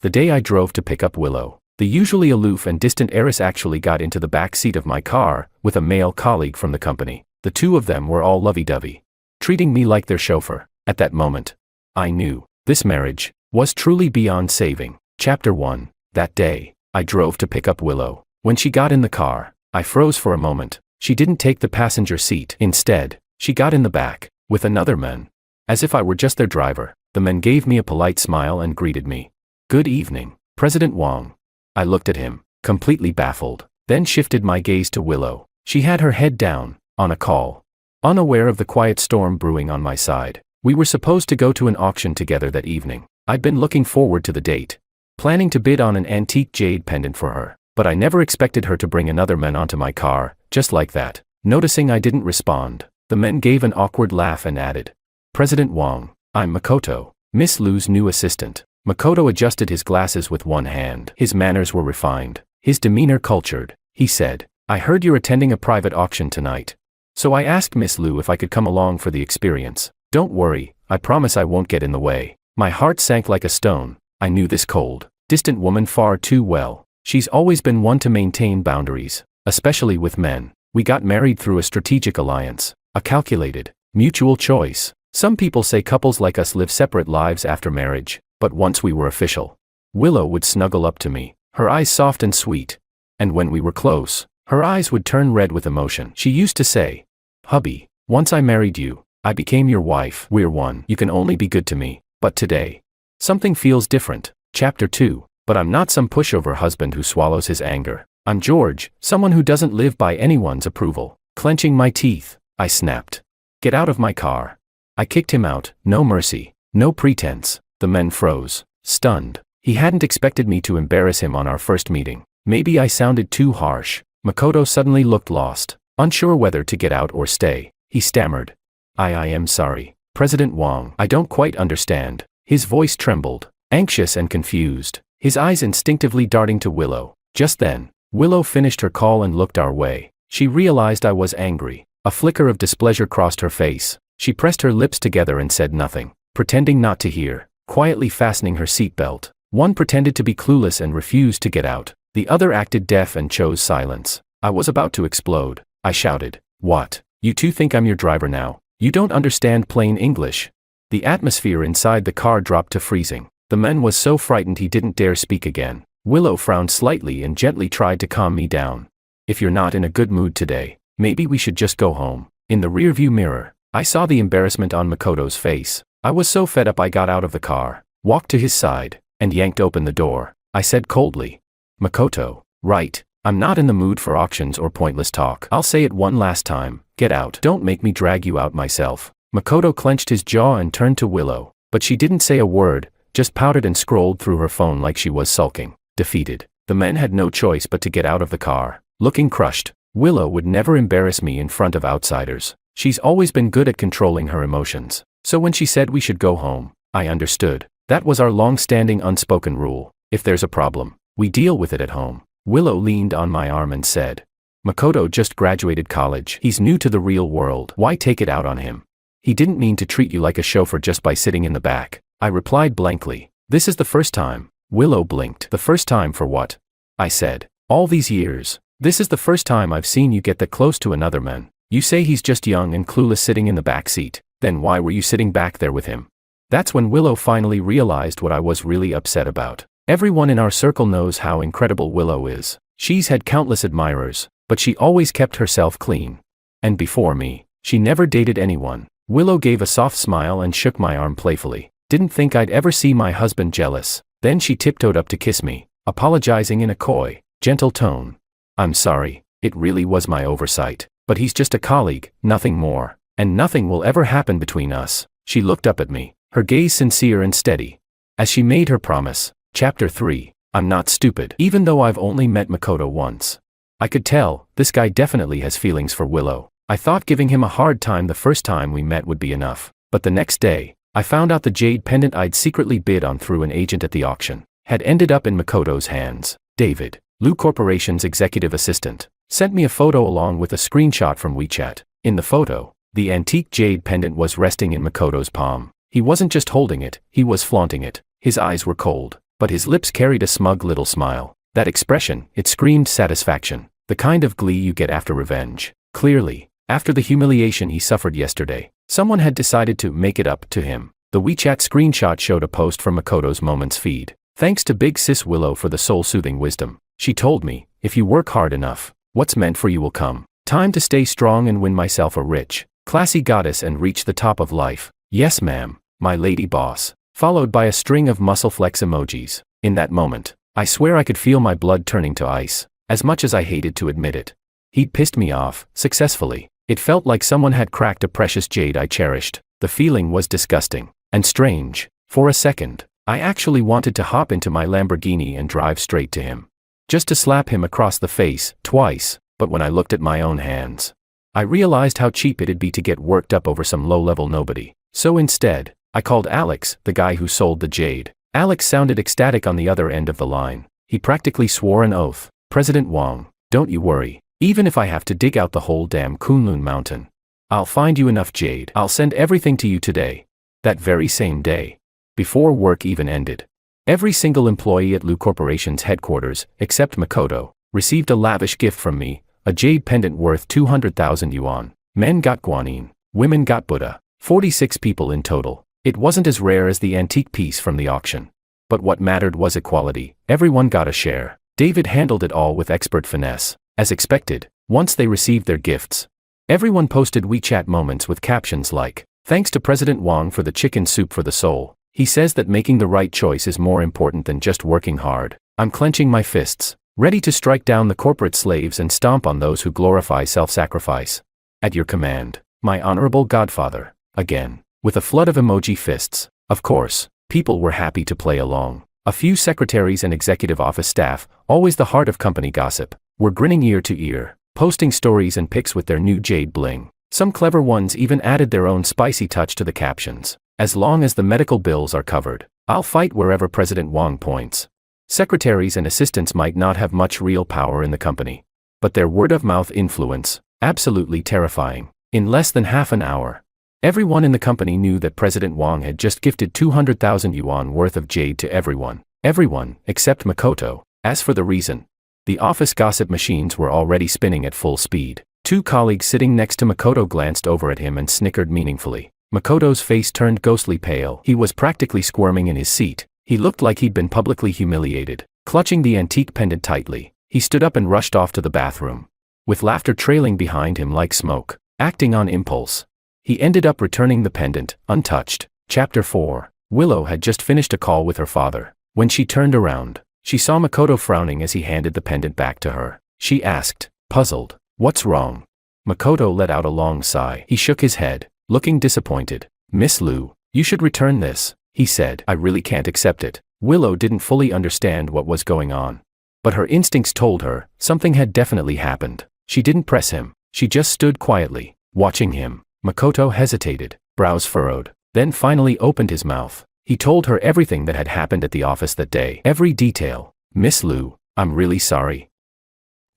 The day I drove to pick up Willow, the usually aloof and distant heiress actually got into the back seat of my car, with a male colleague from the company. The two of them were all lovey-dovey, treating me like their chauffeur. At that moment, I knew this marriage was truly beyond saving. Chapter 1. That day, I drove to pick up Willow. When she got in the car, I froze for a moment. She didn't take the passenger seat. Instead, she got in the back, with another man. As if I were just their driver, the man gave me a polite smile and greeted me. "Good evening, President Wang." I looked at him, completely baffled, then shifted my gaze to Willow. She had her head down, on a call, unaware of the quiet storm brewing on my side. We were supposed to go to an auction together that evening. I'd been looking forward to the date, planning to bid on an antique jade pendant for her, but I never expected her to bring another man onto my car, just like that. Noticing I didn't respond, the man gave an awkward laugh and added, "President Wang, I'm Makoto, Miss Lu's new assistant." Makoto adjusted his glasses with one hand. His manners were refined, his demeanor cultured. He said, "I heard you're attending a private auction tonight. So I asked Miss Lu if I could come along for the experience. Don't worry, I promise I won't get in the way." My heart sank like a stone. I knew this cold, distant woman far too well. She's always been one to maintain boundaries, especially with men. We got married through a strategic alliance, a calculated, mutual choice. Some people say couples like us live separate lives after marriage, but once we were official, Willow would snuggle up to me, her eyes soft and sweet. And when we were close, her eyes would turn red with emotion. She used to say, "Hubby, once I married you, I became your wife. We're one. You can only be good to me." But today, something feels different. Chapter 2. But I'm not some pushover husband who swallows his anger. I'm George, someone who doesn't live by anyone's approval. Clenching my teeth, I snapped, "Get out of my car." I kicked him out, no mercy, no pretense. The man froze, stunned. He hadn't expected me to embarrass him on our first meeting. Maybe I sounded too harsh. Makoto suddenly looked lost, unsure whether to get out or stay. He stammered, I am sorry, President Wang. I don't quite understand." His voice trembled, anxious and confused, his eyes instinctively darting to Willow. Just then, Willow finished her call and looked our way. She realized I was angry. A flicker of displeasure crossed her face. She pressed her lips together and said nothing, pretending not to hear, quietly fastening her seatbelt. One pretended to be clueless and refused to get out. The other acted deaf and chose silence. I was about to explode. I shouted, "What? You two think I'm your driver now? You don't understand plain English." The atmosphere inside the car dropped to freezing. The man was so frightened he didn't dare speak again. Willow frowned slightly and gently tried to calm me down. "If you're not in a good mood today, maybe we should just go home." In the rearview mirror, I saw the embarrassment on Makoto's face. I was so fed up I got out of the car, walked to his side, and yanked open the door. I said coldly, "Makoto, right, I'm not in the mood for auctions or pointless talk. I'll say it one last time, get out. Don't make me drag you out myself." Makoto clenched his jaw and turned to Willow, but she didn't say a word, just pouted and scrolled through her phone like she was sulking. Defeated, the man had no choice but to get out of the car, looking crushed. Willow would never embarrass me in front of outsiders. She's always been good at controlling her emotions. So when she said we should go home, I understood. That was our long-standing unspoken rule. If there's a problem, we deal with it at home. Willow leaned on my arm and said, "Makoto just graduated college. He's new to the real world. Why take it out on him? He didn't mean to treat you like a chauffeur just by sitting in the back." I replied blankly, "This is the first time." Willow blinked. "The first time for what?" I said, "All these years. This is the first time I've seen you get that close to another man. You say he's just young and clueless sitting in the back seat. Then why were you sitting back there with him?" That's when Willow finally realized what I was really upset about. Everyone in our circle knows how incredible Willow is. She's had countless admirers, but she always kept herself clean. And before me, she never dated anyone. Willow gave a soft smile and shook my arm playfully. Didn't think I'd ever see my husband jealous. Then she tiptoed up to kiss me, apologizing in a coy, gentle tone. "I'm sorry, it really was my oversight. But he's just a colleague, nothing more. And nothing will ever happen between us." She looked up at me, her gaze sincere and steady, as she made her promise. Chapter 3. I'm not stupid. Even though I've only met Makoto once, I could tell, this guy definitely has feelings for Willow. I thought giving him a hard time the first time we met would be enough. But the next day, I found out the jade pendant I'd secretly bid on through an agent at the auction had ended up in Makoto's hands. David, Lu Corporation's executive assistant, sent me a photo along with a screenshot from WeChat. In the photo, the antique jade pendant was resting in Makoto's palm. He wasn't just holding it, he was flaunting it. His eyes were cold, But his lips carried a smug little smile. That expression, it screamed satisfaction. The kind of glee you get after revenge. Clearly, after the humiliation he suffered yesterday, someone had decided to make it up to him. The WeChat screenshot showed a post from Makoto's Moments feed. Thanks to Big Sis Willow for the soul-soothing wisdom. She told me, if you work hard enough, what's meant for you will come. Time to stay strong and win myself a rich, classy goddess and reach the top of life. Yes ma'am, my lady boss. Followed by a string of muscle flex emojis. In that moment, I swear I could feel my blood turning to ice, as much as I hated to admit it. He'd pissed me off, successfully. It felt like someone had cracked a precious jade I cherished. The feeling was disgusting and strange. For a second, I actually wanted to hop into my Lamborghini and drive straight to him. Just to slap him across the face, twice, but when I looked at my own hands, I realized how cheap it'd be to get worked up over some low-level nobody. So instead, I called Alex, the guy who sold the jade. Alex sounded ecstatic on the other end of the line. He practically swore an oath. President Wong, don't you worry. Even if I have to dig out the whole damn Kunlun mountain, I'll find you enough jade. I'll send everything to you today. That very same day. Before work even ended. Every single employee at Lu Corporation's headquarters, except Makoto, received a lavish gift from me, a jade pendant worth 200,000 yuan. Men got guanine, women got Buddha. 46 people in total. It wasn't as rare as the antique piece from the auction. But what mattered was equality. Everyone got a share. David handled it all with expert finesse. As expected, once they received their gifts, everyone posted WeChat moments with captions like, "Thanks to President Wong for the chicken soup for the soul. He says that making the right choice is more important than just working hard. I'm clenching my fists, ready to strike down the corporate slaves and stomp on those who glorify self-sacrifice. At your command, my honorable godfather." Again, with a flood of emoji fists. Of course, people were happy to play along. A few secretaries and executive office staff, always the heart of company gossip, were grinning ear to ear, posting stories and pics with their new jade bling. Some clever ones even added their own spicy touch to the captions. As long as the medical bills are covered, I'll fight wherever President Wong points. Secretaries and assistants might not have much real power in the company, but their word-of-mouth influence, absolutely terrifying. In less than half an hour, everyone in the company knew that President Wong had just gifted 200,000 yuan worth of jade to everyone. Everyone, except Makoto. As for the reason, the office gossip machines were already spinning at full speed. Two colleagues sitting next to Makoto glanced over at him and snickered meaningfully. Makoto's face turned ghostly pale. He was practically squirming in his seat. He looked like he'd been publicly humiliated. Clutching the antique pendant tightly, he stood up and rushed off to the bathroom, with laughter trailing behind him like smoke. Acting on impulse, he ended up returning the pendant, untouched. Chapter 4. Willow had just finished a call with her father. When she turned around, she saw Makoto frowning as he handed the pendant back to her. She asked, puzzled, "What's wrong?" Makoto let out a long sigh. He shook his head, looking disappointed. "Miss Lu, you should return this," he said. "I really can't accept it." Willow didn't fully understand what was going on, but her instincts told her something had definitely happened. She didn't press him. She just stood quietly, watching him. Makoto hesitated, brows furrowed, then finally opened his mouth. He told her everything that had happened at the office that day. Every detail. "Miss Lu, I'm really sorry.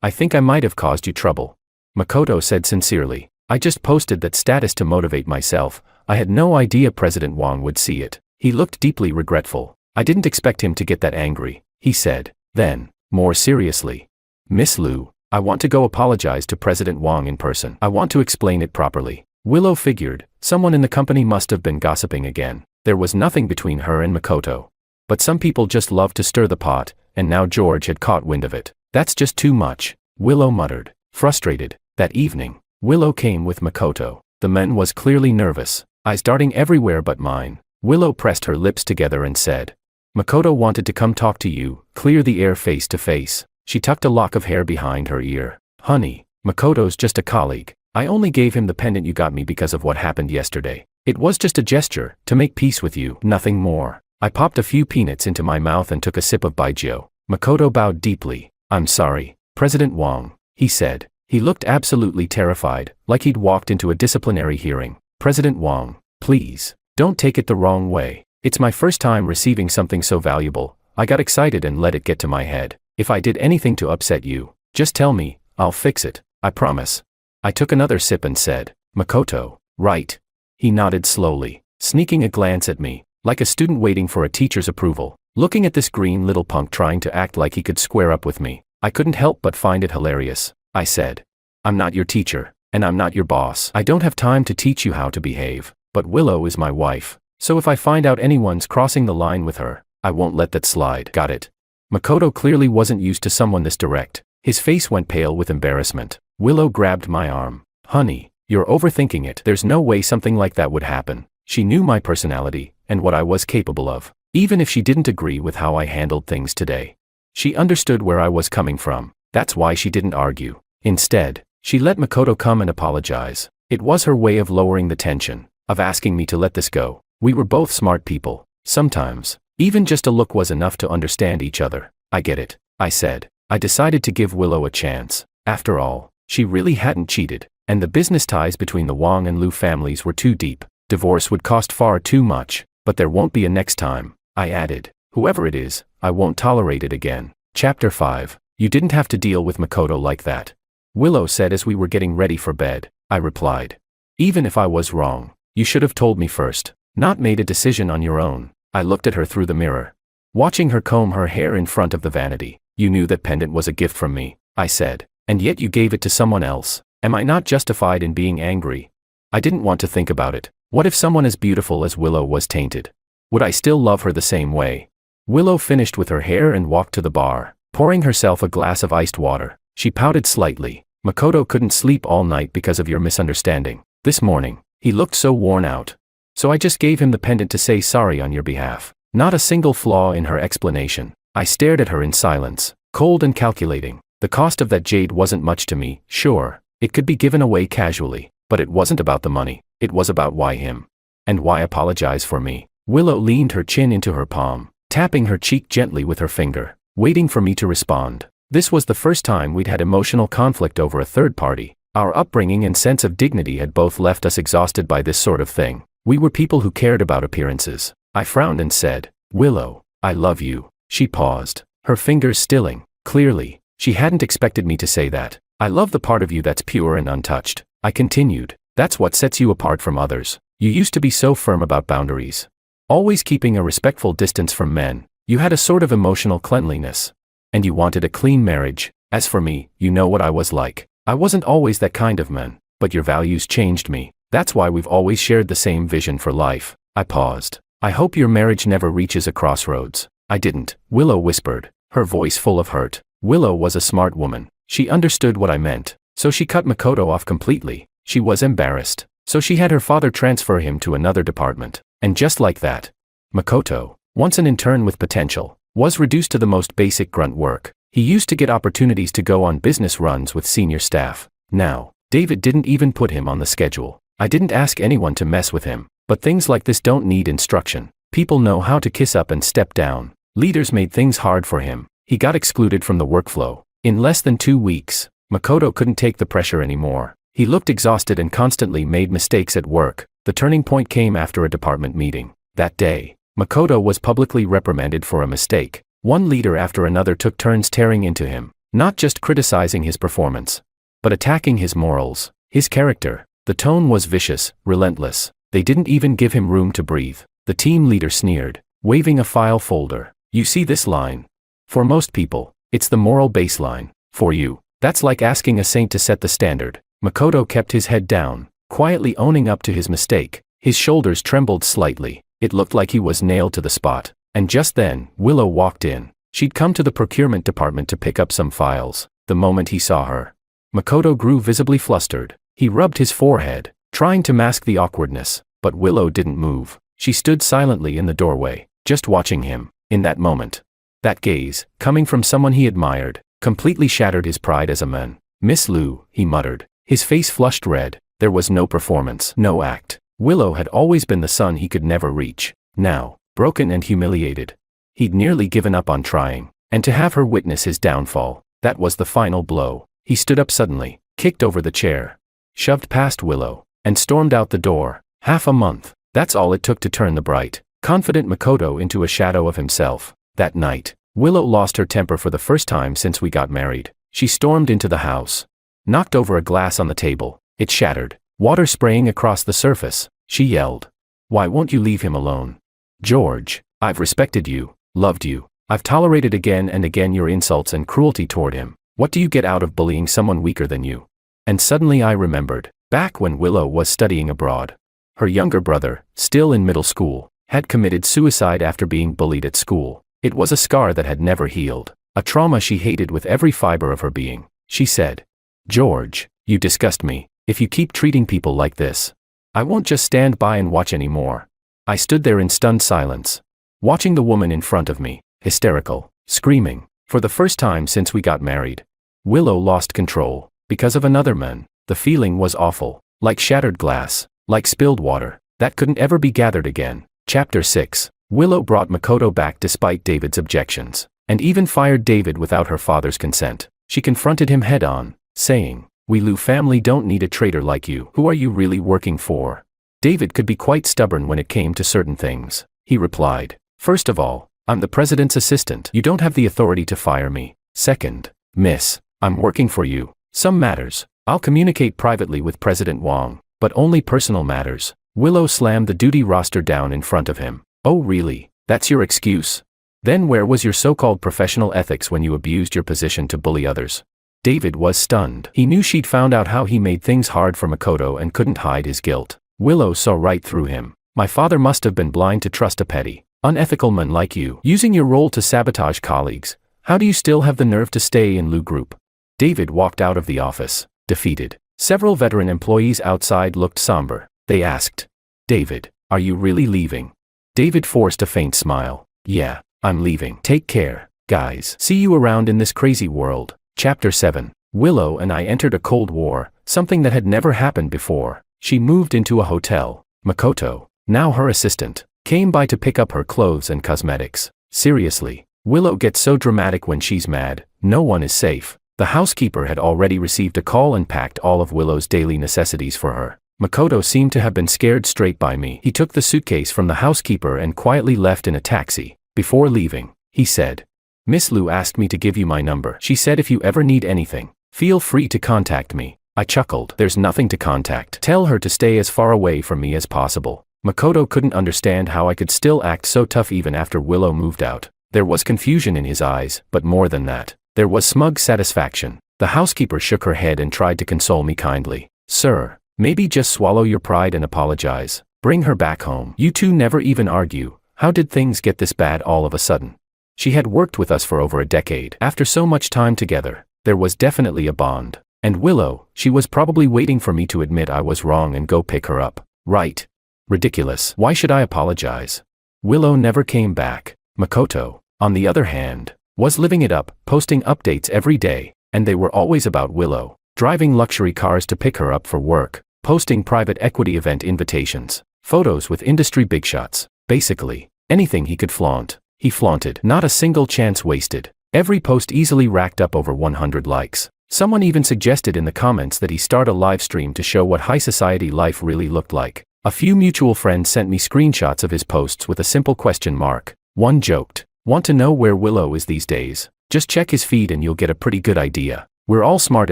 I think I might have caused you trouble," Makoto said sincerely. "I just posted that status to motivate myself. I had no idea President Wong would see it." He looked deeply regretful. "I didn't expect him to get that angry," he said. Then, more seriously, "Miss Lu, I want to go apologize to President Wong in person. I want to explain it properly." Willow figured, someone in the company must have been gossiping again. There was nothing between her and Makoto. But some people just love to stir the pot, and now George had caught wind of it. "That's just too much," Willow muttered, frustrated. That evening, Willow came with Makoto. The man was clearly nervous, eyes darting everywhere but mine. Willow pressed her lips together and said, "Makoto wanted to come talk to you, clear the air face to face." She tucked a lock of hair behind her ear. "Honey, Makoto's just a colleague. I only gave him the pendant you got me because of what happened yesterday. It was just a gesture, to make peace with you, nothing more." I popped a few peanuts into my mouth and took a sip of baijiu. Makoto bowed deeply. "I'm sorry, President Wong," he said. He looked absolutely terrified, like he'd walked into a disciplinary hearing. "President Wong, please, don't take it the wrong way. It's my first time receiving something so valuable. I got excited and let it get to my head. If I did anything to upset you, just tell me, I'll fix it, I promise." I took another sip and said, "Makoto, right?" He nodded slowly, sneaking a glance at me, like a student waiting for a teacher's approval. Looking at this green little punk trying to act like he could square up with me, I couldn't help but find it hilarious. I said, "I'm not your teacher, and I'm not your boss. I don't have time to teach you how to behave, but Willow is my wife, so if I find out anyone's crossing the line with her, I won't let that slide. Got it?" Makoto clearly wasn't used to someone this direct. His face went pale with embarrassment. Willow grabbed my arm. "Honey, you're overthinking it. There's no way something like that would happen." She knew my personality, and what I was capable of, even if she didn't agree with how I handled things today. She understood where I was coming from. That's why she didn't argue. Instead, she let Makoto come and apologize. It was her way of lowering the tension, of asking me to let this go. We were both smart people. Sometimes, even just a look was enough to understand each other. "I get it," I said. I decided to give Willow a chance. After all, she really hadn't cheated, and the business ties between the Wang and Liu families were too deep. Divorce would cost far too much, but there won't be a next time, I added. Whoever it is, I won't tolerate it again. Chapter 5. You didn't have to deal with Makoto like that. Willow said as we were getting ready for bed. I replied, "Even if I was wrong, you should have told me first, not made a decision on your own." I looked at her through the mirror, watching her comb her hair in front of the vanity. "You knew that pendant was a gift from me," I said, "and yet you gave it to someone else. Am I not justified in being angry?" I didn't want to think about it. What if someone as beautiful as Willow was tainted? Would I still love her the same way? Willow finished with her hair and walked to the bar, pouring herself a glass of iced water. She pouted slightly. "Makoto couldn't sleep all night because of your misunderstanding. This morning, he looked so worn out. So I just gave him the pendant to say sorry on your behalf." Not a single flaw in her explanation. I stared at her in silence, cold and calculating. The cost of that jade wasn't much to me. Sure, it could be given away casually, but it wasn't about the money. It was about why him. And why apologize for me? Willow leaned her chin into her palm, tapping her cheek gently with her finger, waiting for me to respond. This was the first time we'd had emotional conflict over a third party. Our upbringing and sense of dignity had both left us exhausted by this sort of thing. We were people who cared about appearances. I frowned and said, "Willow, I love you." She paused, her fingers stilling. Clearly, she hadn't expected me to say that. "I love the part of you that's pure and untouched." I continued. "That's what sets you apart from others. You used to be so firm about boundaries, always keeping a respectful distance from men. You had a sort of emotional cleanliness. And you wanted a clean marriage. As for me, you know what I was like. I wasn't always that kind of man, but your values changed me. That's why we've always shared the same vision for life." I paused. "I hope your marriage never reaches a crossroads." "I didn't," Willow whispered, her voice full of hurt. Willow was a smart woman. She understood what I meant. So she cut Makoto off completely. She was embarrassed. So she had her father transfer him to another department. And just like that, Makoto, once an intern with potential, was reduced to the most basic grunt work. He used to get opportunities to go on business runs with senior staff. Now, David didn't even put him on the schedule. I didn't ask anyone to mess with him. But things like this don't need instruction. People know how to kiss up and step down. Leaders made things hard for him. He got excluded from the workflow. In less than 2 weeks, Makoto couldn't take the pressure anymore. He looked exhausted and constantly made mistakes at work. The turning point came after a department meeting. That day, Makoto was publicly reprimanded for a mistake. One leader after another took turns tearing into him, not just criticizing his performance, but attacking his morals, his character. The tone was vicious, relentless. They didn't even give him room to breathe. The team leader sneered, waving a file folder. "You see this line? For most people, it's the moral baseline. For you, that's like asking a saint to set the standard." Makoto kept his head down, quietly owning up to his mistake. His shoulders trembled slightly. It looked like he was nailed to the spot. And just then, Willow walked in. She'd come to the procurement department to pick up some files. The moment he saw her, Makoto grew visibly flustered. He rubbed his forehead, trying to mask the awkwardness, but Willow didn't move. She stood silently in the doorway, just watching him. In that moment, that gaze, coming from someone he admired, completely shattered his pride as a man. "Miss Liu," he muttered. His face flushed red. There was no performance, no act. Willow had always been the son he could never reach. Now, broken and humiliated, he'd nearly given up on trying. And to have her witness his downfall, that was the final blow. He stood up suddenly, kicked over the chair, shoved past Willow, and stormed out the door. Half a month. That's all it took to turn the bright, confident Makoto into a shadow of himself. That night, Willow lost her temper for the first time since we got married. She stormed into the house, knocked over a glass on the table. It shattered, water spraying across the surface. She yelled, "Why won't you leave him alone? George, I've respected you. Loved you. I've tolerated again and again your insults and cruelty toward him. What do you get out of bullying someone weaker than you? And suddenly I remembered, back when Willow was studying abroad. Her younger brother, still in middle school, had committed suicide after being bullied at school. It was a scar that had never healed, a trauma she hated with every fiber of her being. She said, "George, you disgust me. If you keep treating people like this, I won't just stand by and watch anymore." I stood there in stunned silence, watching the woman in front of me, hysterical, screaming. For the first time since we got married, Willow lost control, because of another man. The feeling was awful, like shattered glass, like spilled water, that couldn't ever be gathered again. Chapter 6. Willow brought Makoto back despite David's objections, and even fired David without her father's consent. She confronted him head-on, saying, "We Liu family don't need a traitor like you. Who are you really working for?" David could be quite stubborn when it came to certain things. He replied, "First of all, I'm the president's assistant. You don't have the authority to fire me. Second, miss, I'm working for you. Some matters, I'll communicate privately with President Wang, but only personal matters." Willow slammed the duty roster down in front of him. "Oh really? That's your excuse? Then where was your so-called professional ethics when you abused your position to bully others?" David was stunned. He knew she'd found out how he made things hard for Makoto and couldn't hide his guilt. Willow saw right through him. "My father must have been blind to trust a petty, unethical man like you, using your role to sabotage colleagues. How do you still have the nerve to stay in Liu Group?" David walked out of the office, defeated. Several veteran employees outside looked somber. They asked, "David, are you really leaving?" David forced a faint smile. "Yeah, I'm leaving. Take care, guys. See you around in this crazy world." Chapter 7. Willow and I entered a Cold War, something that had never happened before. She moved into a hotel. Makoto, now her assistant, came by to pick up her clothes and cosmetics. Seriously, Willow gets so dramatic when she's mad. No one is safe. The housekeeper had already received a call and packed all of Willow's daily necessities for her. Makoto seemed to have been scared straight by me. He took the suitcase from the housekeeper and quietly left in a taxi. Before leaving, he said, "Miss Liu asked me to give you my number. She said if you ever need anything, feel free to contact me." I chuckled. "There's nothing to contact. Tell her to stay as far away from me as possible." Makoto couldn't understand how I could still act so tough even after Willow moved out. There was confusion in his eyes, but more than that, there was smug satisfaction. The housekeeper shook her head and tried to console me kindly. "Sir, maybe just swallow your pride and apologize. Bring her back home. You two never even argue. How did things get this bad all of a sudden?" She had worked with us for over a decade. After so much time together, there was definitely a bond. And Willow, she was probably waiting for me to admit I was wrong and go pick her up. Right? Ridiculous. Why should I apologize? Willow never came back. Makoto, on the other hand, was living it up, posting updates every day, and they were always about Willow, driving luxury cars to pick her up for work, posting private equity event invitations, photos with industry bigshots. Basically, anything he could flaunt, he flaunted. Not a single chance wasted. Every post easily racked up over 100 likes. Someone even suggested in the comments that he start a live stream to show what high society life really looked like. A few mutual friends sent me screenshots of his posts with a simple question mark. One joked, "Want to know where Willow is these days? Just check his feed and you'll get a pretty good idea." We're all smart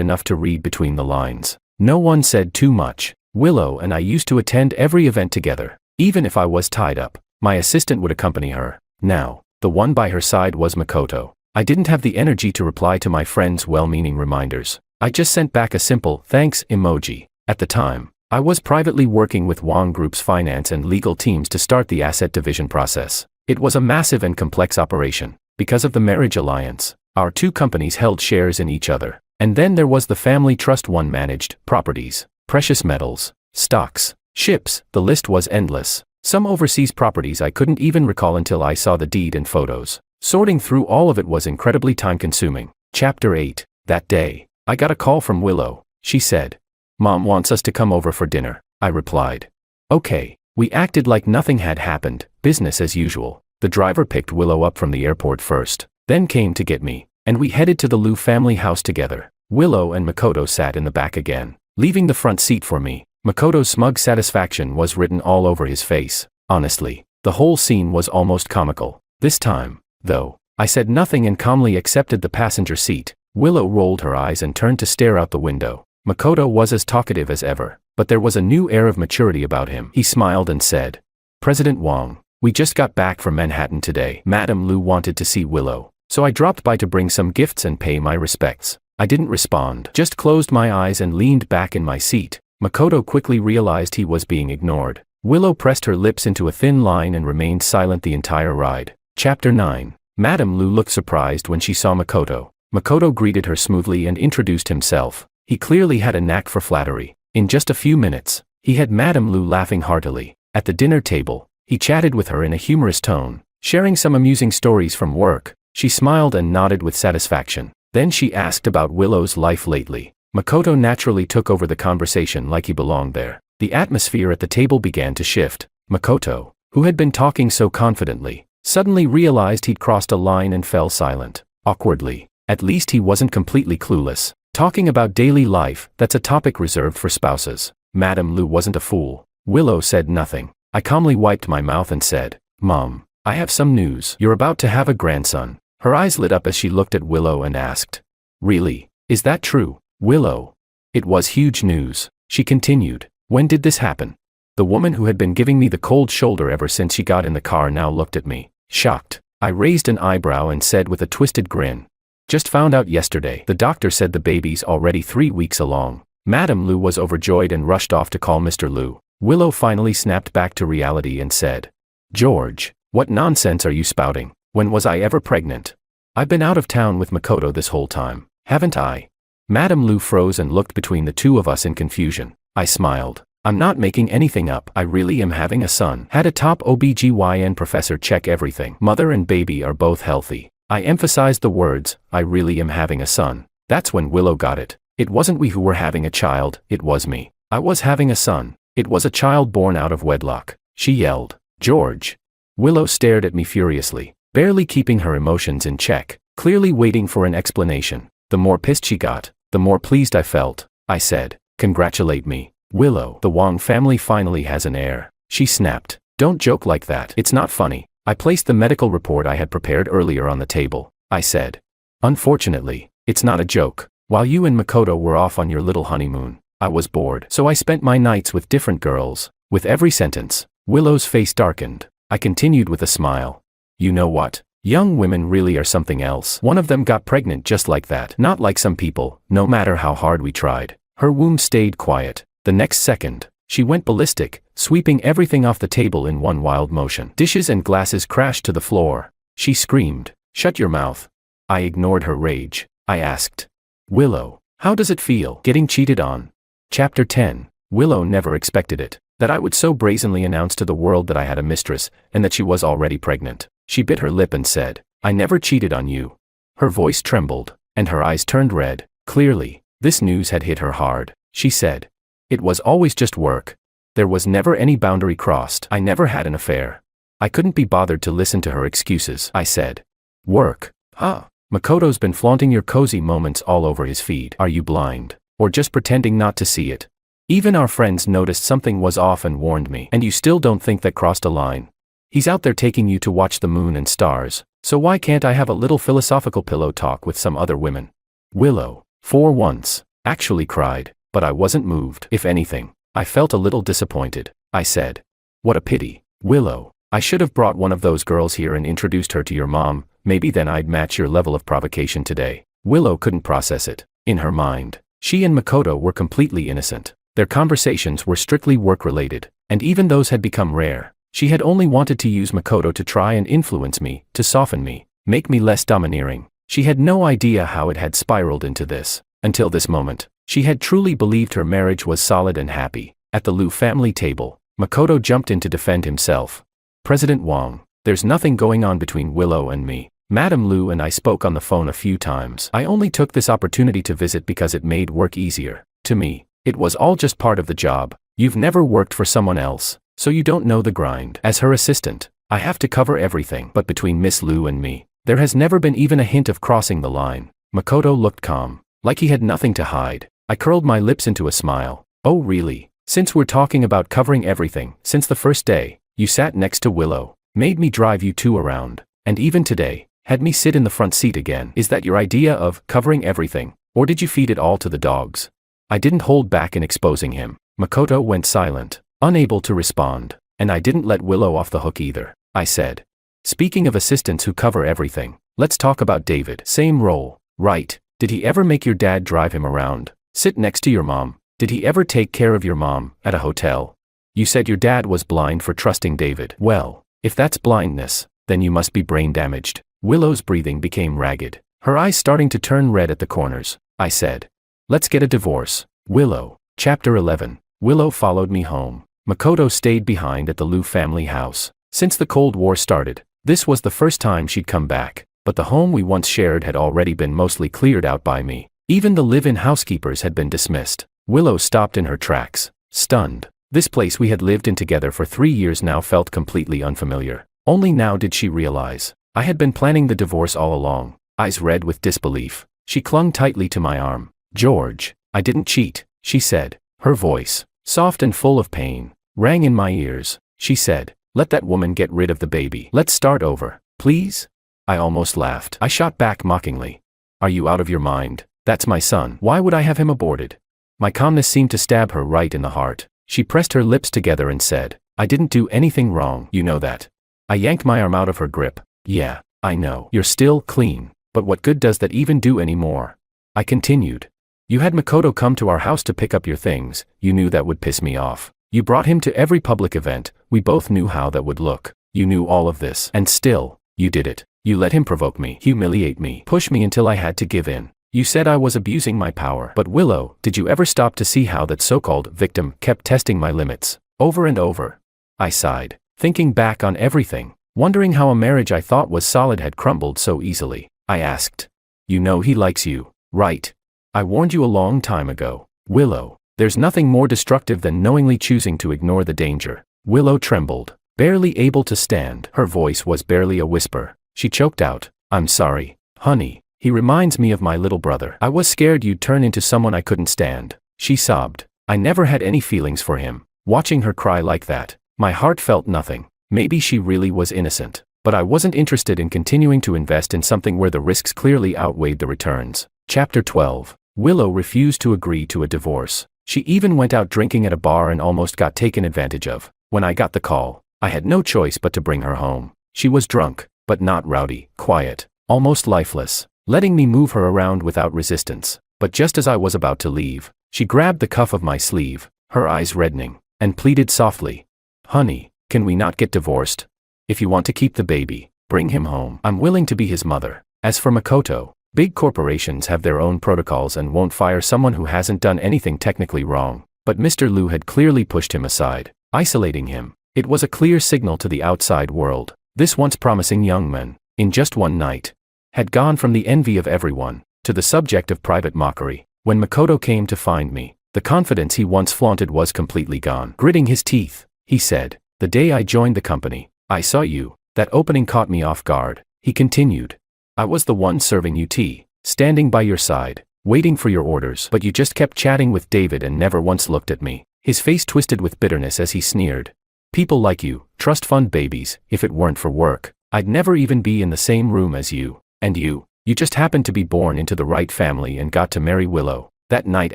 enough to read between the lines. No one said too much. Willow and I used to attend every event together. Even if I was tied up, my assistant would accompany her. Now, the one by her side was Makoto. I didn't have the energy to reply to my friends' well-meaning reminders. I just sent back a simple thanks emoji. At the time, I was privately working with Wang Group's finance and legal teams to start the asset division process. It was a massive and complex operation. Because of the marriage alliance, our two companies held shares in each other. And then there was the family trust one managed properties, precious metals, stocks, ships. The list was endless. Some overseas properties I couldn't even recall until I saw the deed and photos. Sorting through all of it was incredibly time-consuming. Chapter 8. That day, I got a call from Willow. She said, "Mom wants us to come over for dinner." I replied, "Okay." We acted like nothing had happened, business as usual. The driver picked Willow up from the airport first, then came to get me, and we headed to the Liu family house together. Willow and Makoto sat in the back again, leaving the front seat for me. Makoto's smug satisfaction was written all over his face. Honestly, the whole scene was almost comical. This time, though, I said nothing and calmly accepted the passenger seat. Willow rolled her eyes and turned to stare out the window. Makoto was as talkative as ever, but there was a new air of maturity about him. He smiled and said, "President Wang, We just got back from Manhattan today. Madam Lu wanted to see Willow, so I dropped by to bring some gifts and pay my respects. I didn't respond, just closed my eyes and leaned back in my seat. Makoto quickly realized he was being ignored. Willow pressed her lips into a thin line and remained silent the entire ride. Chapter 9. Madam Lu looked surprised when she saw Makoto. Makoto greeted her smoothly and introduced himself. He clearly had a knack for flattery. In just a few minutes, he had Madam Lu laughing heartily. At the dinner table, he chatted with her in a humorous tone, sharing some amusing stories from work. She smiled and nodded with satisfaction. Then she asked about Willow's life lately. Makoto naturally took over the conversation like he belonged there. The atmosphere at the table began to shift. Makoto, who had been talking so confidently, suddenly realized he'd crossed a line and fell silent. Awkwardly. At least he wasn't completely clueless. Talking about daily life, that's a topic reserved for spouses. Madam Lu wasn't a fool. Willow said nothing. I calmly wiped my mouth and said, Mom, I have some news. You're about to have a grandson. Her eyes lit up as she looked at Willow and asked, Really? Is that true? Willow. It was huge news. She continued. When did this happen? The woman who had been giving me the cold shoulder ever since she got in the car now looked at me, shocked. I raised an eyebrow and said with a twisted grin, Just found out yesterday. The doctor said the baby's already 3 weeks along. Madam Lu was overjoyed and rushed off to call Mr. Lu. Willow finally snapped back to reality and said, George, what nonsense are you spouting? When was I ever pregnant? I've been out of town with Makoto this whole time, haven't I? Madam Lu froze and looked between the two of us in confusion. I smiled. I'm not making anything up. I really am having a son. Had a top OBGYN professor check everything. Mother and baby are both healthy. I emphasized the words, I really am having a son. That's when Willow got it. It wasn't we who were having a child, it was me. I was having a son. It was a child born out of wedlock. She yelled, George. Willow stared at me furiously, barely keeping her emotions in check, clearly waiting for an explanation. The more pissed she got, the more pleased I felt. I said, Congratulate me, Willow. The Wang family finally has an heir. She snapped. Don't joke like that. It's not funny. I placed the medical report I had prepared earlier on the table. I said, Unfortunately, it's not a joke. While you and Makoto were off on your little honeymoon, I was bored. So I spent my nights with different girls. With every sentence, Willow's face darkened. I continued with a smile. You know what? Young women really are something else. One of them got pregnant just like that. Not like some people, no matter how hard we tried. Her womb stayed quiet. The next second, she went ballistic, sweeping everything off the table in one wild motion. Dishes and glasses crashed to the floor. She screamed, Shut your mouth. I ignored her rage. I asked, Willow, how does it feel getting cheated on? Chapter 10. Willow never expected it. That I would so brazenly announce to the world that I had a mistress, and that she was already pregnant. She bit her lip and said, I never cheated on you. Her voice trembled, and her eyes turned red. Clearly, this news had hit her hard. She said, It was always just work. There was never any boundary crossed. I never had an affair. I couldn't be bothered to listen to her excuses. I said, Work? Huh? Makoto's been flaunting your cozy moments all over his feed. Are you blind? Or just pretending not to see it? Even our friends noticed something was off and warned me. And you still don't think that crossed a line? He's out there taking you to watch the moon and stars, so why can't I have a little philosophical pillow talk with some other women? Willow, for once, actually cried, but I wasn't moved. If anything, I felt a little disappointed. I said, What a pity. Willow, I should have brought one of those girls here and introduced her to your mom, maybe then I'd match your level of provocation today. Willow couldn't process it. In her mind, she and Makoto were completely innocent. Their conversations were strictly work-related, and even those had become rare. She had only wanted to use Makoto to try and influence me, to soften me, make me less domineering. She had no idea how it had spiraled into this. Until this moment, she had truly believed her marriage was solid and happy. At the Lu family table, Makoto jumped in to defend himself. President Wang, there's nothing going on between Willow and me. Madam Lu and I spoke on the phone a few times. I only took this opportunity to visit because it made work easier. To me, it was all just part of the job. You've never worked for someone else, so you don't know the grind. As her assistant, I have to cover everything. But between Miss Lu and me, there has never been even a hint of crossing the line. Makoto looked calm, like he had nothing to hide. I curled my lips into a smile. Oh really? Since we're talking about covering everything, since the first day, you sat next to Willow, made me drive you two around, and even today, had me sit in the front seat again. Is that your idea of covering everything, or did you feed it all to the dogs? I didn't hold back in exposing him. Makoto went silent, unable to respond, and I didn't let Willow off the hook either. I said. Speaking of assistants who cover everything, let's talk about David. Same role, right? Did he ever make your dad drive him around? Sit next to your mom? Did he ever take care of your mom at a hotel? You said your dad was blind for trusting David. Well, if that's blindness, then you must be brain damaged. Willow's breathing became ragged, her eyes starting to turn red at the corners. I said, let's get a divorce. Willow. Chapter 11. Willow followed me home. Makoto stayed behind at the Liu family house. Since the Cold War started, this was the first time she'd come back, but the home we once shared had already been mostly cleared out by me. Even the live-in housekeepers had been dismissed. Willow stopped in her tracks, stunned. This place we had lived in together for 3 years now felt completely unfamiliar. Only now did she realize I had been planning the divorce all along. Eyes red with disbelief, she clung tightly to my arm. George, I didn't cheat, she said. Her voice, soft and full of pain, rang in my ears. She said, let that woman get rid of the baby. Let's start over, please? I almost laughed. I shot back mockingly. Are you out of your mind? That's my son. Why would I have him aborted? My calmness seemed to stab her right in the heart. She pressed her lips together and said, I didn't do anything wrong, you know that. I yanked my arm out of her grip. Yeah, I know. You're still clean, but what good does that even do anymore? I continued. You had Makoto come to our house to pick up your things. You knew that would piss me off. You brought him to every public event. We both knew how that would look. You knew all of this. And still, you did it. You let him provoke me, humiliate me, push me until I had to give in. You said I was abusing my power. But Willow, did you ever stop to see how that so-called victim kept testing my limits, over and over? I sighed, thinking back on everything, wondering how a marriage I thought was solid had crumbled so easily. I asked, you know he likes you, right? I warned you a long time ago. Willow, there's nothing more destructive than knowingly choosing to ignore the danger. Willow trembled, barely able to stand. Her voice was barely a whisper. She choked out, I'm sorry, honey. He reminds me of my little brother. I was scared you'd turn into someone I couldn't stand. She sobbed. I never had any feelings for him. Watching her cry like that, my heart felt nothing. Maybe she really was innocent. But I wasn't interested in continuing to invest in something where the risks clearly outweighed the returns. Chapter 12. Willow refused to agree to a divorce. She even went out drinking at a bar and almost got taken advantage of. When I got the call, I had no choice but to bring her home. She was drunk, but not rowdy, quiet, almost lifeless, letting me move her around without resistance. But just as I was about to leave, she grabbed the cuff of my sleeve, her eyes reddening, and pleaded softly, honey, can we not get divorced? If you want to keep the baby, bring him home. I'm willing to be his mother. As for Makoto, big corporations have their own protocols and won't fire someone who hasn't done anything technically wrong. But Mr. Liu had clearly pushed him aside, isolating him. It was a clear signal to the outside world. This once promising young man, in just one night, had gone from the envy of everyone to the subject of private mockery. When Makoto came to find me, the confidence he once flaunted was completely gone. Gritting his teeth, he said, the day I joined the company, I saw you. That opening caught me off guard. He continued. I was the one serving you tea, standing by your side, waiting for your orders, but you just kept chatting with David and never once looked at me. His face twisted with bitterness as he sneered. People like you, trust fund babies. If it weren't for work, I'd never even be in the same room as you. And you just happened to be born into the right family and got to marry Willow. That night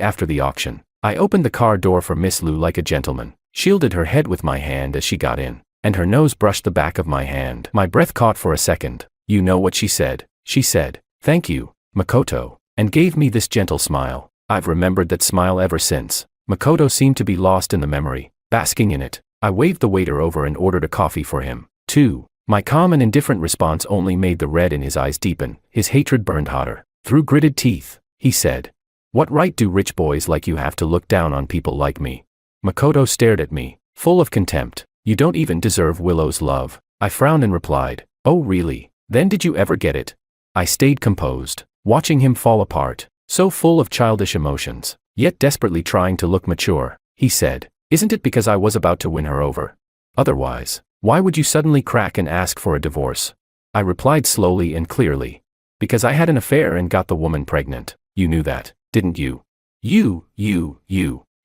after the auction, I opened the car door for Miss Liu like a gentleman, shielded her head with my hand as she got in, and her nose brushed the back of my hand. My breath caught for a second. You know what she said? She said, thank you, Makoto, and gave me this gentle smile. I've remembered that smile ever since. Makoto seemed to be lost in the memory, basking in it. I waved the waiter over and ordered a coffee for him, too. My calm and indifferent response only made the red in his eyes deepen. His hatred burned hotter. Through gritted teeth, he said, what right do rich boys like you have to look down on people like me? Makoto stared at me, full of contempt. You don't even deserve Willow's love. I frowned and replied, oh really? Then did you ever get it? I stayed composed, watching him fall apart, so full of childish emotions, yet desperately trying to look mature. He said, isn't it because I was about to win her over? Otherwise, why would you suddenly crack and ask for a divorce? I replied slowly and clearly. Because I had an affair and got the woman pregnant. You knew that, didn't you? You.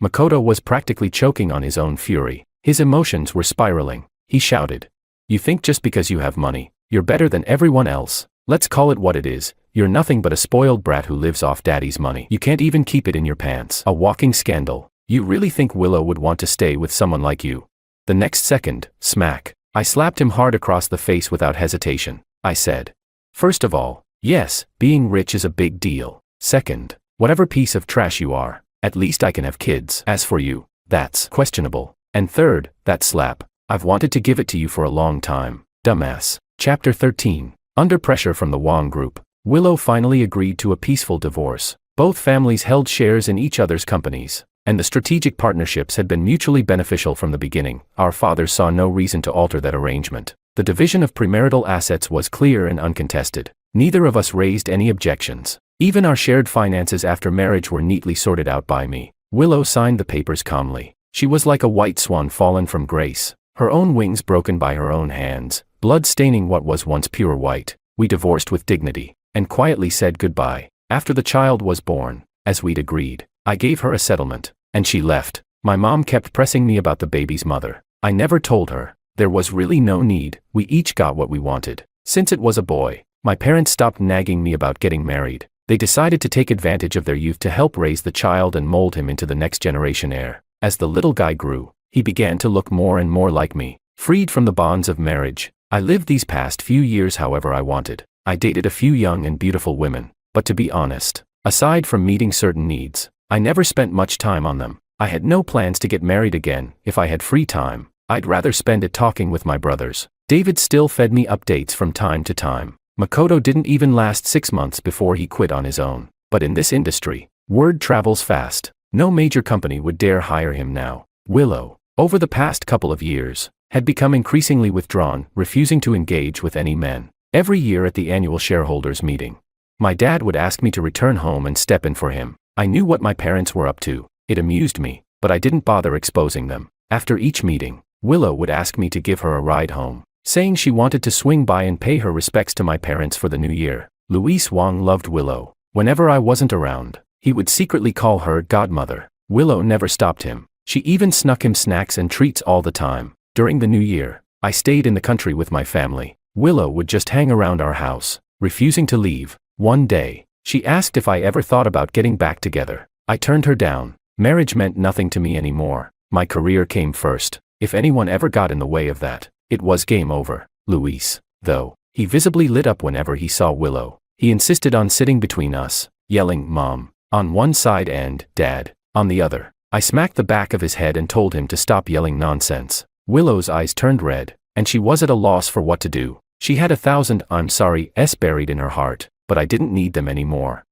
Makoto was practically choking on his own fury. His emotions were spiraling. He shouted. You think just because you have money, you're better than everyone else? Let's call it what it is. You're nothing but a spoiled brat who lives off daddy's money. You can't even keep it in your pants. A walking scandal. You really think Willow would want to stay with someone like you? The next second, smack, I slapped him hard across the face without hesitation. I said, "First of all, yes, being rich is a big deal. Second, whatever piece of trash you are, at least I can have kids. As for you, that's questionable. And third, that slap, I've wanted to give it to you for a long time, dumbass." Chapter 13. Under pressure from the Wong Group, Willow finally agreed to a peaceful divorce. Both families held shares in each other's companies, and the strategic partnerships had been mutually beneficial from the beginning. Our fathers saw no reason to alter that arrangement. The division of premarital assets was clear and uncontested. Neither of us raised any objections. Even our shared finances after marriage were neatly sorted out by me. Willow signed the papers calmly. She was like a white swan fallen from grace, her own wings broken by her own hands, blood staining what was once pure white. We divorced with dignity, and quietly said goodbye. After the child was born, as we'd agreed, I gave her a settlement, and she left. My mom kept pressing me about the baby's mother. I never told her. There was really no need. We each got what we wanted. Since it was a boy, my parents stopped nagging me about getting married. They decided to take advantage of their youth to help raise the child and mold him into the next generation heir. As the little guy grew, he began to look more and more like me. Freed from the bonds of marriage, I lived these past few years however I wanted. I dated a few young and beautiful women, but to be honest, aside from meeting certain needs, I never spent much time on them. I had no plans to get married again. If I had free time, I'd rather spend it talking with my brothers. David still fed me updates from time to time. Makoto didn't even last 6 months before he quit on his own. But in this industry, word travels fast. No major company would dare hire him now. Willow, over the past couple of years, had become increasingly withdrawn, refusing to engage with any men. Every year at the annual shareholders meeting, my dad would ask me to return home and step in for him. I knew what my parents were up to. It amused me, but I didn't bother exposing them. After each meeting, Willow would ask me to give her a ride home, saying she wanted to swing by and pay her respects to my parents for the new year. Luis Wong loved Willow. Whenever I wasn't around, he would secretly call her godmother. Willow never stopped him. She even snuck him snacks and treats all the time. During the new year, I stayed in the country with my family. Willow would just hang around our house, refusing to leave. One day, she asked if I ever thought about getting back together. I turned her down. Marriage meant nothing to me anymore. My career came first. If anyone ever got in the way of that, it was game over. Luis, though, he visibly lit up whenever he saw Willow. He insisted on sitting between us, yelling "Mom" on one side and "Dad" on the other. I smacked the back of his head and told him to stop yelling nonsense. Willow's eyes turned red, and she was at a loss for what to do. She had 1,000 "I'm sorry's" buried in her heart, but I didn't need them anymore.